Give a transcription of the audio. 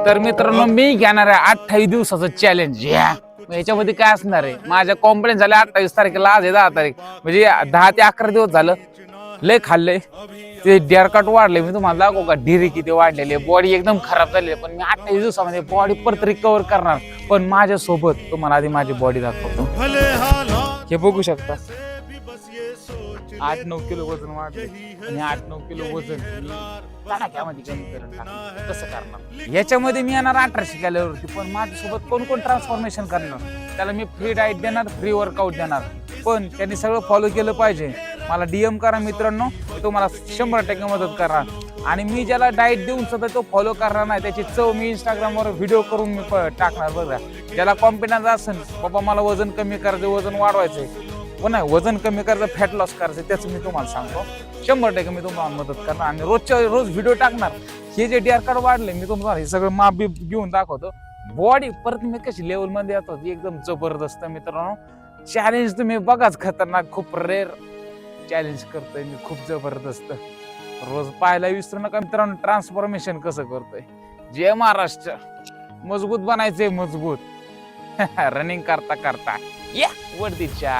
तर मित्रांनो मी घेणार आहे 28 दिवसाचं चॅलेंज. याच्यामध्ये काय असणार आहे, माझ्या कॉन्फिडन्स झाले 28 तारखेला, आज आहे 10 तारीख, म्हणजे 10 ते 11 दिवस झालं. लय खाल्लंय, ते डेअरकट वाढले. मी तुम्हाला दाखवू का ढिरी किती वाढलेली, बॉडी एकदम खराब झाली. पण मी 28 दिवसामध्ये बॉडी परत रिकवर करणार. पण माझ्यासोबत तुम्हाला आधी माझी बॉडी दाखवतो. हे बघू शकता, 8-9 किलो वजन वाढले आणि 8-9 किलो वजन तडाख्यामध्ये कमी करून टाकलं. कसं करणार? याच्यामध्ये मी येणार 1800 कॅलरीवरती. पण माझ्यासोबत कोण कोण ट्रान्सफॉर्मेशन करणार, त्याला मी फ्री डाएट देणार, फ्री वर्कआउट देणार. पण त्यांनी सगळं फॉलो केलं पाहिजे. मला DM करा मित्रांनो, मी तुम्हाला 100% मदत करणार. आणि मी ज्याला डाएट देऊन सुद्धा तो फॉलो करणार नाही, त्याची चव मी इंस्टाग्रामवर व्हिडिओ करून मी टाकणार. बघा, ज्याला कॉन्फिडन्स असेल बाबा मला वजन कमी करायचं, वजन वाढवायचंय, पण नाही वजन कमी करायचं, फॅट लॉस करायचं, त्याचं मी तुम्हाला सांगतो. 100% मी तुम्हाला मदत करणार आणि रोजच्या रोज व्हिडिओ टाकणार. हे जे डेअरकट वाढले, मी तुम्हाला हे सगळं माप बीप घेऊन दाखवतो. बॉडी परत मी कशी लेवल मध्ये येतो एकदम जबरदस्त. मित्रांनो चॅलेंज तुम्ही बघाच, खतरनाक, खूप रेअर चॅलेंज करतोय मी, खूप जबरदस्त. रोज पाहायला विसरू नका मित्रांनो, ट्रान्सफॉर्मेशन कसं करतोय. जय महाराष्ट्र. मजबूत बनायचंय, मजबूत. रनिंग करता करता या वरतीच्या